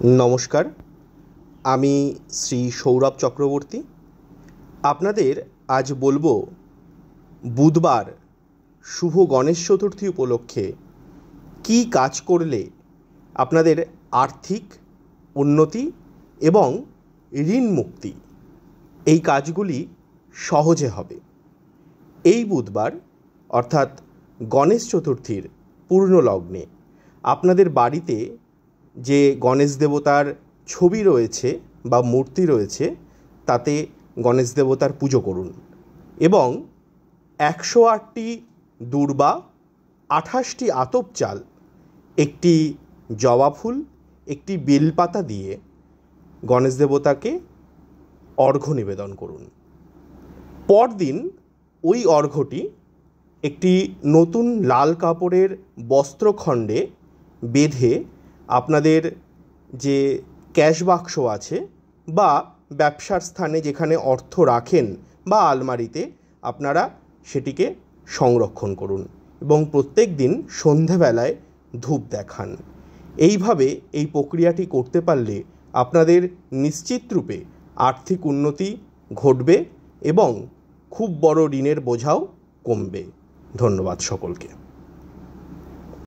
নমস্কার, আমি শ্রী সৌরভ চক্রবর্তী। আপনাদের আজ বলবো বুধবার শুভ গণেশ চতুর্থী উপলক্ষে কী কাজ করলে আপনাদের আর্থিক উন্নতি এবং ঋণ মুক্তি এই কাজগুলি সহজে হবে। এই বুধবার অর্থাৎ গণেশ চতুর্থীর পূর্ণ লগ্নে আপনাদের বাড়িতে যে গণেশ দেবতার ছবি রয়েছে বা মূর্তি রয়েছে তাতে গণেশ দেবতার পুজো করুন এবং 108টি দূর্বা, 28টি আতপ চাল, একটি জবা ফুল, একটি বেলপাতা দিয়ে গণেশ দেবতাকে অর্ঘ্য নিবেদন করুন। পরদিন ওই অর্ঘ্যটি একটি নতুন লাল কাপড়ের বস্ত্রখণ্ডে বেঁধে আপনাদের যে ক্যাশ বাক্স আছে বা ব্যবসার স্থানে যেখানে অর্থ রাখেন বা আলমারিতে আপনারা সেটিকে সংরক্ষণ করুন এবং প্রত্যেক দিন সন্ধেবেলায় ধূপ দেখান। এইভাবে এই প্রক্রিয়াটি করতে পারলে আপনাদের নিশ্চিত রূপে আর্থিক উন্নতি ঘটবে এবং খুব বড় ঋণের বোঝাও কমবে। ধন্যবাদ সকলকে।